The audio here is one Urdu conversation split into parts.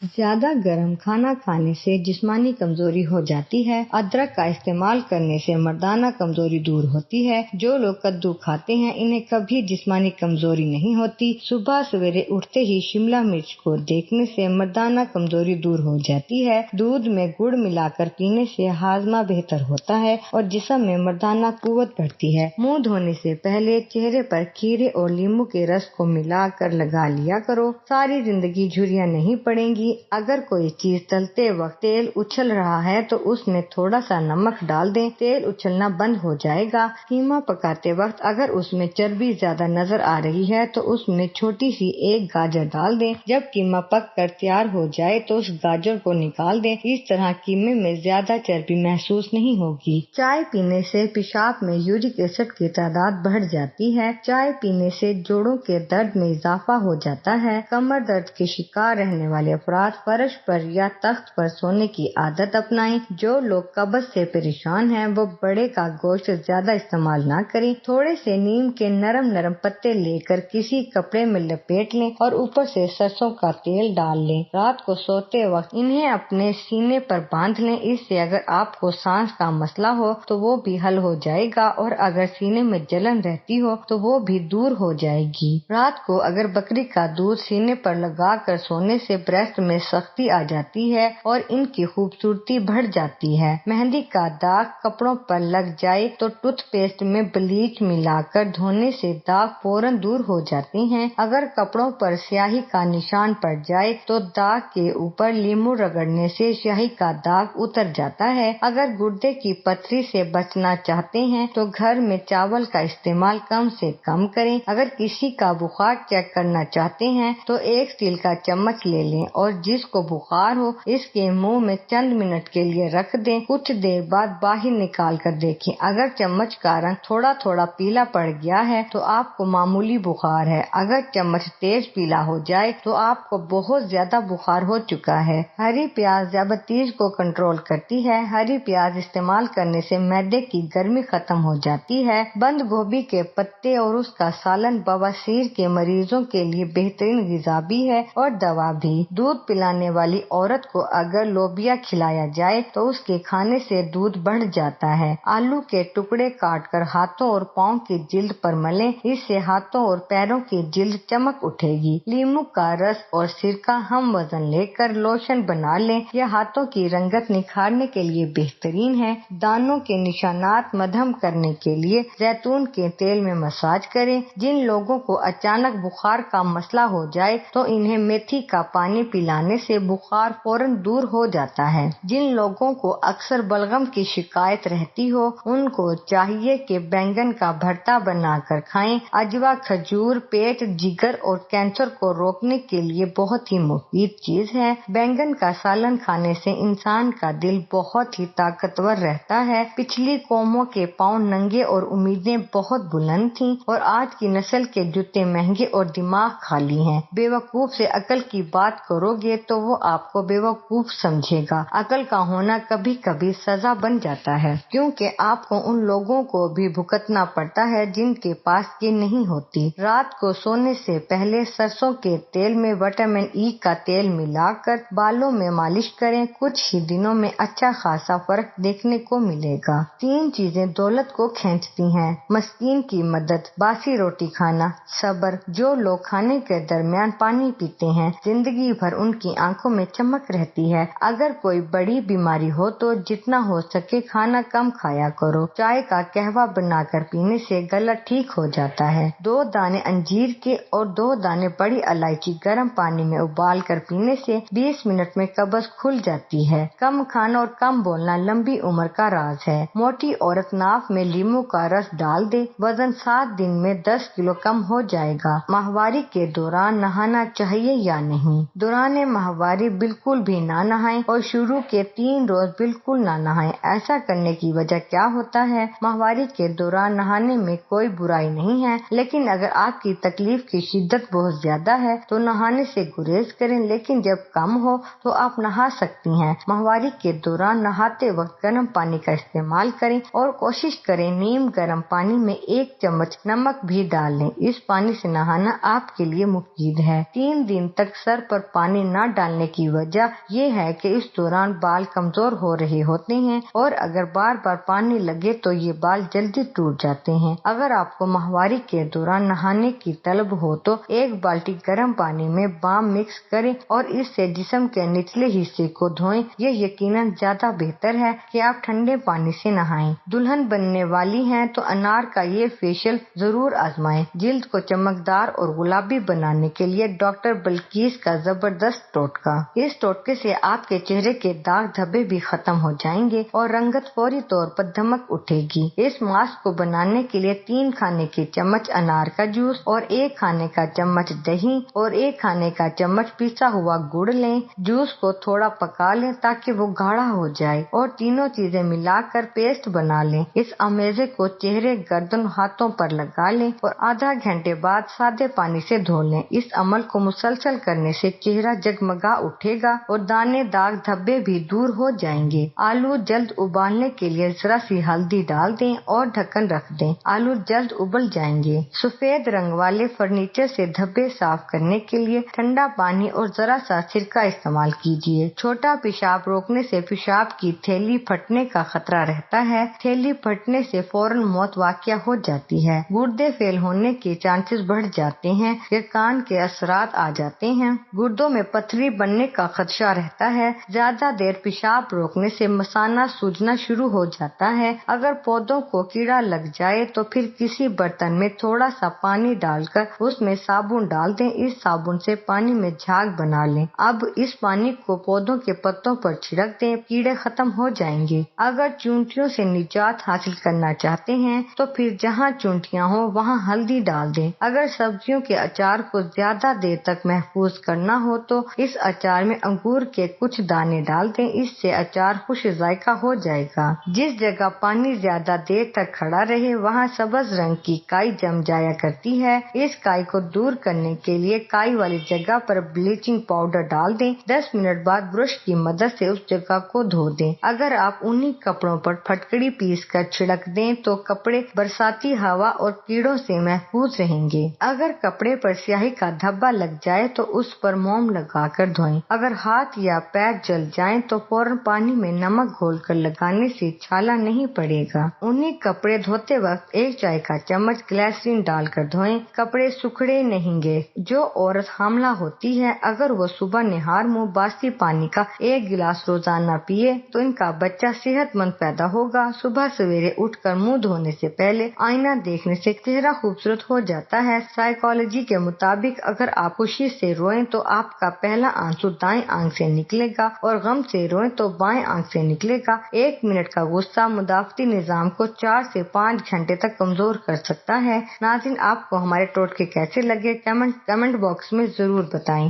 زیادہ گرم کھانا کھانے سے جسمانی کمزوری ہو جاتی ہے۔ ادرک کا استعمال کرنے سے مردانہ کمزوری دور ہوتی ہے۔ جو لوگ کدو کھاتے ہیں انہیں کبھی جسمانی کمزوری نہیں ہوتی۔ صبح سویرے اٹھتے ہی شملہ مرچ کو دیکھنے سے مردانہ کمزوری دور ہو جاتی ہے۔ دودھ میں گڑ ملا کر پینے سے ہاضمہ بہتر ہوتا ہے اور جسم میں مردانہ قوت بڑھتی ہے۔ منہ دھونے سے پہلے چہرے پر کھیرے اور لیموں کے رس کو ملا کر لگا لیا کرو۔ ساری زندگی جھریاں نہیں پڑیں گی۔ اگر کوئی چیز تلتے وقت تیل اچھل رہا ہے تو اس میں تھوڑا سا نمک ڈال دیں، تیل اچھلنا بند ہو جائے گا۔ قیمہ پکاتے وقت اگر اس میں چربی زیادہ نظر آ رہی ہے تو اس میں چھوٹی سی ایک گاجر ڈال دیں۔ جب قیمہ پک کر تیار ہو جائے تو اس گاجر کو نکال دیں۔ اس طرح قیمے میں زیادہ چربی محسوس نہیں ہوگی۔ چائے پینے سے پیشاب میں یورک ایسڈ کی تعداد بڑھ جاتی ہے۔ چائے پینے سے جوڑوں کے درد میں اضافہ ہو جاتا ہے۔ کمر درد کے شکار رہنے والے افراد فرش پر یا تخت پر سونے کی عادت اپنائیں۔ جو لوگ قبض سے پریشان ہیں وہ بڑے کا گوشت زیادہ استعمال نہ کریں۔ تھوڑے سے نیم کے نرم نرم پتے لے کر کسی کپڑے میں لپیٹ لیں اور اوپر سے سرسوں کا تیل ڈال لیں۔ رات کو سوتے وقت انہیں اپنے سینے پر باندھ لیں۔ اس سے اگر آپ کو سانس کا مسئلہ ہو تو وہ بھی حل ہو جائے گا اور اگر سینے میں جلن رہتی ہو تو وہ بھی دور ہو جائے گی۔ رات کو اگر بکری کا دودھ سینے پر لگا کر سونے سے بریسٹ میں سختی آ جاتی ہے اور ان کی خوبصورتی بڑھ جاتی ہے۔ مہندی کا داغ کپڑوں پر لگ جائے تو ٹوتھ پیسٹ میں بلیچ ملا کر دھونے سے داغ فوراً دور ہو جاتے ہیں۔ اگر کپڑوں پر سیاہی کا نشان پڑ جائے تو داغ کے اوپر لیموں رگڑنے سے سیاہی کا داغ اتر جاتا ہے۔ اگر گردے کی پتھری سے بچنا چاہتے ہیں تو گھر میں چاول کا استعمال کم سے کم کریں۔ اگر کسی کا بخار چیک کرنا چاہتے ہیں تو ایک اسٹیل کا چمچ لے لیں اور جس کو بخار ہو اس کے منہ میں چند منٹ کے لیے رکھ دیں۔ کچھ دیر بعد باہر نکال کر دیکھیں۔ اگر چمچ کا رنگ تھوڑا تھوڑا پیلا پڑ گیا ہے تو آپ کو معمولی بخار ہے۔ اگر چمچ تیز پیلا ہو جائے تو آپ کو بہت زیادہ بخار ہو چکا ہے۔ ہری پیاز ذیابیطس کو کنٹرول کرتی ہے۔ ہری پیاز استعمال کرنے سے معدے کی گرمی ختم ہو جاتی ہے۔ بند گوبھی کے پتے اور اس کا سالن بواسیر کے مریضوں کے لیے بہترین غذا بھی ہے اور دوا بھی۔ دودھ پلانے والی عورت کو اگر لوبیا کھلایا جائے تو اس کے کھانے سے دودھ بڑھ جاتا ہے۔ آلو کے ٹکڑے کاٹ کر ہاتھوں اور پاؤں کی جلد پر ملیں، اس سے ہاتھوں اور پیروں کی جلد چمک اٹھے گی۔ لیموں کا رس اور سرکہ ہم وزن لے کر لوشن بنا لیں، یہ ہاتھوں کی رنگت نکھارنے کے لیے بہترین ہے۔ دانوں کے نشانات مدھم کرنے کے لیے زیتون کے تیل میں مساج کریں۔ جن لوگوں کو اچانک بخار کا مسئلہ ہو جائے تو انہیں میتھی کا پانی پلانے سے بخار فوراً دور ہو جاتا ہے۔ جن لوگوں کو اکثر بلغم کی شکایت رہتی ہو ان کو چاہیے کہ بینگن کا بھرتا بنا کر کھائیں۔ عجوا کھجور پیٹ، جگر اور کینسر کو روکنے کے لیے بہت ہی مفید چیز ہے۔ بینگن کا سالن کھانے سے انسان کا دل بہت ہی طاقتور رہتا ہے۔ پچھلی قوموں کے پاؤں ننگے اور امیدیں بہت بلند تھیں اور آج کی نسل کے جوتے مہنگے اور دماغ خالی ہیں۔ بیوقوف سے عقل کی بات کرو گے تو وہ آپ کو بیوقوف سمجھے گا۔ عقل کا ہونا کبھی کبھی سزا بن جاتا ہے کیونکہ آپ کو ان لوگوں کو بھی بھگتنا پڑتا ہے جن کے پاس یہ نہیں ہوتی۔ رات کو سونے سے پہلے سرسوں کے تیل میں وٹامن ای کا تیل ملا کر بالوں میں مالش کریں، کچھ ہی دنوں میں اچھا خاصا فرق دیکھنے کو ملے گا۔ 3 چیزیں دولت کو کھینچتی ہیں: مسکین کی مدد، باسی روٹی کھانا، صبر۔ جو لوگ کھانے کے درمیان پانی پیتے ہیں زندگی بھر ان کی آنکھوں میں چمک رہتی ہے۔ اگر کوئی بڑی بیماری ہو تو جتنا ہو سکے کھانا کم کھایا کرو۔ چائے کا قہوہ بنا کر پینے سے گلا ٹھیک ہو جاتا ہے۔ 2 دانے انجیر کے اور 2 دانے بڑی الائچی گرم پانی میں ابال کر پینے سے 20 منٹ میں قبض کھل جاتی ہے۔ کم کھانا اور کم بولنا لمبی عمر کا راز ہے۔ موٹی عورت ناک میں لیموں کا رس ڈال دے، وزن 7 دن میں 10 کلو کم ہو جائے گا۔ ماہواری کے دوران نہانا چاہیے یا نہیں؟ دوران ماہواری بالکل بھی نہ نہائیں اور شروع کے 3 روز بالکل نہ نہائیں۔ ایسا کرنے کی وجہ کیا ہوتا ہے؟ ماہواری کے دوران نہانے میں کوئی برائی نہیں ہے، لیکن اگر آپ کی تکلیف کی شدت بہت زیادہ ہے تو نہانے سے گریز کریں، لیکن جب کم ہو تو آپ نہا سکتی ہیں۔ ماہواری کے دوران نہاتے وقت گرم پانی کا استعمال کریں اور کوشش کریں نیم گرم پانی میں 1 چمچ نمک بھی ڈال لیں۔ اس پانی سے نہانا آپ کے لیے مفید ہے۔ 3 دن تک سر پر پانی نہ ڈالنے کی وجہ یہ ہے کہ اس دوران بال کمزور ہو رہے ہوتے ہیں اور اگر بار بار پانی لگے تو یہ بال جلدی ٹوٹ جاتے ہیں۔ اگر آپ کو ماہواری کے دوران نہانے کی طلب ہو تو 1 بالٹی گرم پانی میں بام مکس کریں اور اس سے جسم کے نچلے حصے کو دھوئیں۔ یہ یقیناً زیادہ بہتر ہے کہ آپ ٹھنڈے پانی سے نہائیں۔ دلہن بننے والی ہیں تو انار کا یہ فیشل ضرور آزمائیں۔ جلد کو چمکدار اور گلابی بنانے کے لیے ڈاکٹر بلقیس کا زبردست ٹوٹکا۔ اس ٹوٹکے سے آپ کے چہرے کے داغ دھبے بھی ختم ہو جائیں گے اور رنگت فوری طور پر دمک اٹھے گی۔ اس ماسک کو بنانے کے لیے 3 کھانے کے چمچ انار کا جوس اور 1 کھانے کا چمچ دہی اور 1 کھانے کا چمچ پیسا ہوا گڑ لیں۔ جوس کو تھوڑا پکا لیں تاکہ وہ گاڑھا ہو جائے اور تینوں چیزیں ملا کر پیسٹ بنا لیں۔ اس امیزے کو چہرے، گردن، ہاتھوں پر لگا لیں اور آدھا گھنٹے بعد سادے پانی سے دھو لیں۔ اس عمل کو مسلسل کرنے سے چہرہ جگمگا اٹھے گا اور دانے، داغ دھبے بھی دور ہو جائیں گے۔ آلو جلد ابالنے کے لیے ذرا سی ہلدی ڈال دیں اور ڈھکن رکھ دیں۔ آلو جلد ابل جائیں گے۔ سفید رنگ والے فرنیچر سے دھبے صاف کرنے کے لیے ٹھنڈا پانی اور ذرا سا سرکہ استعمال کیجیے۔ چھوٹا پیشاب روکنے سے پیشاب کی تھیلی پھٹنے کا خطرہ رہتا ہے۔ تھیلی پھٹنے سے فوراً موت واقع ہو جاتی ہے۔ گردے فیل ہونے کے چانسز بڑھ جاتے ہیں یا کان کے اثرات آ جاتے ہیں۔ گردوں میں پتھری بننے کا خدشہ رہتا ہے۔ زیادہ دیر پیشاب روکنے سے مثانہ سوجنا شروع ہو جاتا ہے۔ اگر پودوں کو کیڑا لگ جائے تو پھر کسی برتن میں تھوڑا سا پانی ڈال کر اس میں صابن ڈال دیں۔ اس صابن سے پانی میں جھاگ بنا لیں۔ اب اس پانی کو پودوں کے پتوں پر چھڑک دیں، کیڑے ختم ہو جائیں گے۔ اگر چونٹیوں سے نجات حاصل کرنا چاہتے ہیں تو پھر جہاں چونٹیاں ہوں وہاں ہلدی ڈال دیں۔ اگر سبزیوں کے اچار کو زیادہ دیر تک محفوظ کرنا ہو تو اس اچار میں انگور کے کچھ دانے ڈال دیں۔ اس سے اچار خوش ذائقہ ہو جائے گا۔ جس جگہ پانی زیادہ دیر تک کھڑا رہے وہاں سبز رنگ کی کائی جم جایا کرتی ہے۔ اس کائی کو دور کرنے کے لیے کائی والی جگہ پر بلیچنگ پاؤڈر ڈال دیں۔ 10 منٹ بعد برش کی مدد سے اس جگہ کو دھو دیں۔ اگر آپ انہی کپڑوں پر پھٹکڑی پیس کر چھڑک دیں تو کپڑے برساتی ہوا اور کیڑوں سے محفوظ رہیں گے۔ اگر کپڑے پر سیاہی کا دھبا لگ جائے تو اس پر موم لگا کر دھوئیں۔ اگر ہاتھ یا پیر جل جائیں تو فوراً پانی میں نمک گھول کر لگانے سے چھالا نہیں پڑے گا۔ انہی کپڑے دھوتے وقت 1 چائے کا چمچ گلیسرین ڈال کر دھوئیں۔ کپڑے سکھڑے نہیں گے۔ جو عورت حاملہ ہوتی ہے اگر وہ صبح نہار منہ باسی پانی کا 1 گلاس روزانہ پیے تو ان کا بچہ صحت مند پیدا ہوگا۔ صبح سویرے اٹھ کر منہ دھونے سے پہلے آئینہ دیکھنے سے چہرہ خوبصورت ہو جاتا ہے۔ سائیکالوجی کے مطابق اگر آپ خوشی سے روئیں تو آپ کا پہلا آنسو دائیں آنکھ سے نکلے گا اور غم سے روئیں تو بائیں آنکھ سے نکلے گا۔ 1 منٹ کا غصہ مدافعتی نظام کو 4 سے 5 گھنٹے تک کمزور کر سکتا ہے۔ ناظرین، آپ کو ہمارے ٹوٹکے کیسے لگے کمنٹ باکس میں ضرور بتائیں۔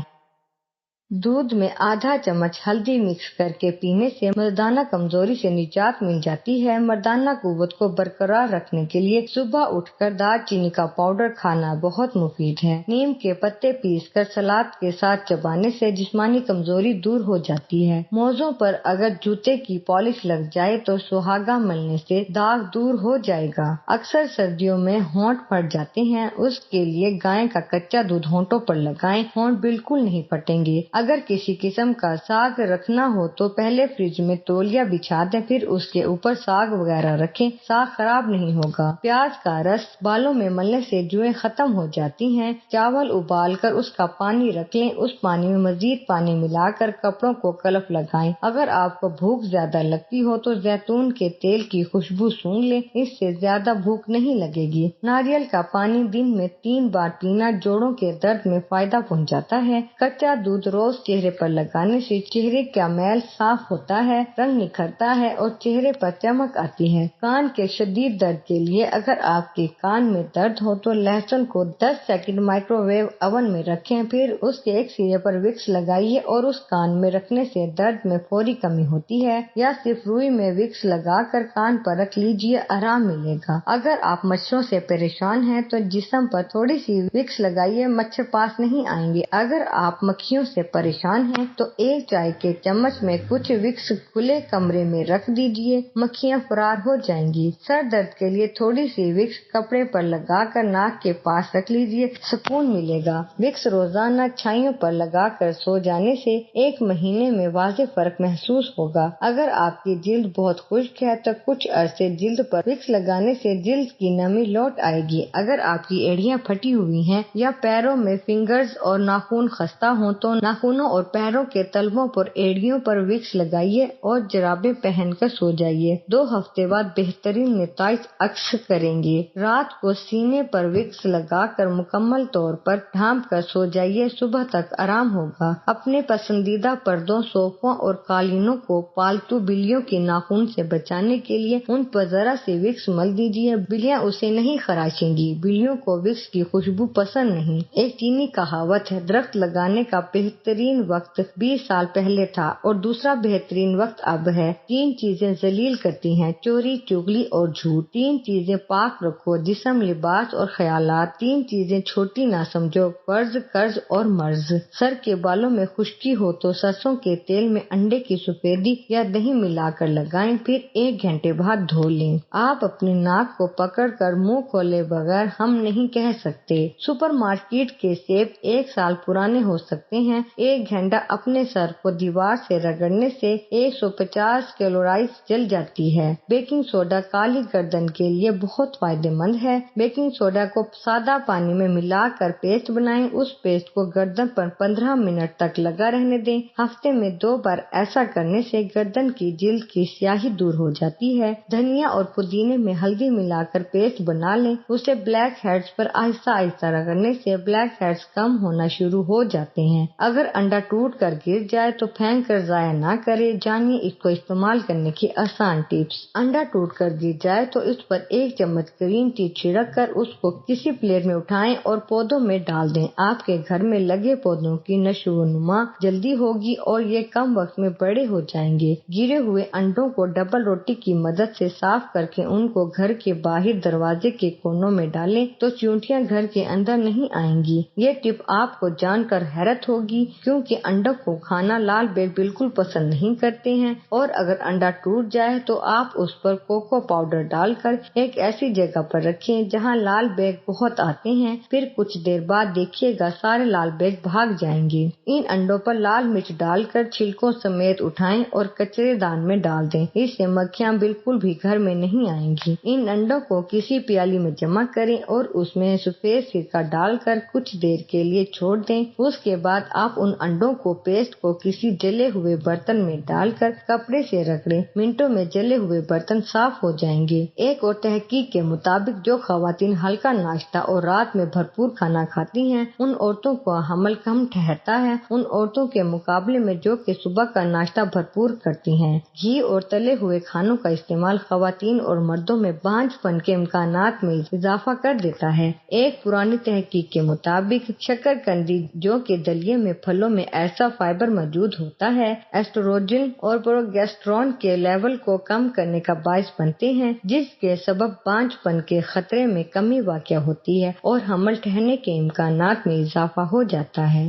دودھ میں آدھا چمچ ہلدی مکس کر کے پینے سے مردانہ کمزوری سے نجات مل جاتی ہے۔ مردانہ قوت کو برقرار رکھنے کے لیے صبح اٹھ کر دار چینی کا پاؤڈر کھانا بہت مفید ہے۔ نیم کے پتے پیس کر سلاد کے ساتھ چبانے سے جسمانی کمزوری دور ہو جاتی ہے۔ موزوں پر اگر جوتے کی پالش لگ جائے تو سہاگا ملنے سے داغ دور ہو جائے گا۔ اکثر سردیوں میں ہونٹ پھٹ جاتے ہیں، اس کے لیے گائے کا کچا دودھ ہونٹوں پر لگائیں، ہونٹ بالکل نہیں پھٹیں گے۔ اگر کسی قسم کا ساگ رکھنا ہو تو پہلے فریج میں تولیہ بچھا دیں، پھر اس کے اوپر ساگ وغیرہ رکھیں، ساگ خراب نہیں ہوگا۔ پیاز کا رس بالوں میں ملنے سے جوئیں ختم ہو جاتی ہیں۔ چاول ابال کر اس کا پانی رکھ لیں، اس پانی میں مزید پانی ملا کر کپڑوں کو کلف لگائیں۔ اگر آپ کو بھوک زیادہ لگتی ہو تو زیتون کے تیل کی خوشبو سونگھ لیں، اس سے زیادہ بھوک نہیں لگے گی۔ ناریل کا پانی دن میں 3 بار پینا جوڑوں کے درد میں فائدہ پہنچاتا ہے۔ کچا دودھ روز چہرے پر لگانے سے چہرے کا میل صاف ہوتا ہے، رنگ نکھرتا ہے اور چہرے پر چمک آتی ہے۔ کان کے شدید درد کے لیے اگر آپ کے کان میں درد ہو تو لہسن کو 10 سیکنڈ مائکرو ویو اوون میں رکھیں، پھر اس کے ایک سرے پر وکس لگائیے اور اس کان میں رکھنے سے درد میں فوری کمی ہوتی ہے، یا صرف روئی میں وکس لگا کر کان پر رکھ لیجیے، آرام ملے گا۔ اگر آپ مچھروں سے پریشان ہیں تو جسم پر تھوڑی سی وکس لگائیے، مچھر پاس نہیں آئیں گے۔ اگر آپ مکھیوں سے پریشان ہیں تو ایک چائے کے چمچ میں کچھ وکس کھلے کمرے میں رکھ دیجئے، مکھیاں فرار ہو جائیں گی۔ سر درد کے لیے تھوڑی سی وکس کپڑے پر لگا کر ناک کے پاس رکھ لیجئے، سکون ملے گا۔ وکس روزانہ چھائیوں پر لگا کر سو جانے سے 1 مہینے میں واضح فرق محسوس ہوگا۔ اگر آپ کی جلد بہت خشک ہے تو کچھ عرصے جلد پر وکس لگانے سے جلد کی نمی لوٹ آئے گی۔ اگر آپ کی ایڑیاں پھٹی ہوئی ہیں یا پیروں میں فنگرز اور ناخن خستہ ہوں تو ناخنوں اور پیروں کے تلووں پر ایڑیوں پر وکس لگائیے اور جرابیں پہن کر سو جائیے۔ 2 ہفتے بعد بہترین نتائج عکس کریں گے۔ رات کو سینے پر وکس لگا کر مکمل طور پر ڈھانپ کر سو جائیے، صبح تک آرام ہوگا۔ اپنے پسندیدہ پردوں، صوفوں اور قالینوں کو پالتو بلیوں کے ناخن سے بچانے کے لیے ان پر ذرا سی وکس مل دیجیے، بلیاں اسے نہیں خراشیں گی۔ بلیوں کو وکس کی خوشبو پسند نہیں۔ ایک چینی کہاوت ہے، درخت لگانے کا بہترین وقت 20 سال پہلے تھا اور دوسرا بہترین وقت اب ہے۔ 3 چیزیں ذلیل کرتی ہیں، چوری، چغلی اور جھوٹ۔ 3 چیزیں پاک رکھو، جسم، لباس اور خیالات۔ 3 چیزیں چھوٹی نہ سمجھو، فرض، قرض اور مرض۔ سر کے بالوں میں خشکی ہو تو سرسوں کے تیل میں انڈے کی سفیدی یا دہی ملا کر لگائیں، پھر 1 گھنٹے بعد دھو لیں۔ آپ اپنی ناک کو پکڑ کر منہ کھولے بغیر ہم نہیں کہہ سکتے۔ سپر مارکیٹ کے سیب 1 سال پرانے ہو سکتے ہیں۔ 1 گھنٹہ اپنے سر کو دیوار سے رگڑنے سے 150 کیلوریز جل جاتی ہے۔ بیکنگ سوڈا کالی گردن کے لیے بہت فائدہ مند ہے۔ بیکنگ سوڈا کو سادہ پانی میں ملا کر پیسٹ بنائیں، اس پیسٹ کو گردن پر 15 منٹ تک لگا رہنے دیں۔ ہفتے میں 2 بار ایسا کرنے سے گردن کی جلد کی سیاہی دور ہو جاتی ہے۔ دھنیا اور پودینے میں ہلدی ملا کر پیسٹ بنا لیں، اسے بلیک ہیڈز پر آہستہ آہستہ رگڑنے سے بلیک ہیڈز کم ہونا شروع ہو جاتے ہیں۔ اگر انڈا ٹوٹ کر گر جائے تو پھینک کر ضائع نہ کریں، جانیے اس کو استعمال کرنے کی آسان ٹپس۔ انڈا ٹوٹ کر گر جائے تو اس پر 1 چمچ گرین ٹی چھڑک کر اس کو کسی پلیٹ میں اٹھائیں اور پودوں میں ڈال دیں۔ آپ کے گھر میں لگے پودوں کی نشو و نما جلدی ہوگی اور یہ کم وقت میں بڑے ہو جائیں گے۔ گرے ہوئے انڈوں کو ڈبل روٹی کی مدد سے صاف کر کے ان کو گھر کے باہر دروازے کے کونوں میں ڈالیں تو چیونٹیاں گھر کے اندر نہیں آئیں گی۔ یہ ٹپ آپ کو جان کر حیرت ہوگی کیونکہ انڈوں کو کھانا لال بیگ بالکل پسند نہیں کرتے ہیں، اور اگر انڈا ٹوٹ جائے تو آپ اس پر کوکو پاؤڈر ڈال کر ایک ایسی جگہ پر رکھیں جہاں لال بیگ بہت آتے ہیں، پھر کچھ دیر بعد دیکھیے گا سارے لال بیگ بھاگ جائیں گے۔ ان انڈوں پر لال مرچ ڈال کر چھلکوں سمیت اٹھائیں اور کچرے دان میں ڈال دیں، اس سے مکھیاں بالکل بھی گھر میں نہیں آئیں گی۔ ان انڈوں کو کسی پیالی میں جمع کریں اور اس میں سفید سرکہ ڈال کر کچھ دیر کے لیے چھوڑ دیں۔ اس کے بعد آپ ان انڈوں کو پیسٹ کو کسی جلے ہوئے برتن میں ڈال کر کپڑے سے رگڑیں، منٹوں میں جلے ہوئے برتن صاف ہو جائیں گے۔ ایک اور تحقیق کے مطابق جو خواتین ہلکا ناشتہ اور رات میں بھرپور کھانا کھاتی ہیں ان عورتوں کو حمل کم ٹھہرتا ہے ان عورتوں کے مقابلے میں جو کہ صبح کا ناشتہ بھرپور کرتی ہیں۔ گھی اور تلے ہوئے کھانوں کا استعمال خواتین اور مردوں میں بانجھ پن کے امکانات میں اضافہ کر دیتا ہے۔ ایک پرانی تحقیق کے مطابق شکرقندی جو کہ دلیے میں پھلوں میں ایسا فائبر موجود ہوتا ہے ایسٹروجن اور پروگیسٹرون کے لیول کو کم کرنے کا باعث بنتے ہیں، جس کے سبب بانجھ پن کے خطرے میں کمی واقع ہوتی ہے اور حمل ٹھہرنے کے امکانات میں اضافہ ہو جاتا ہے۔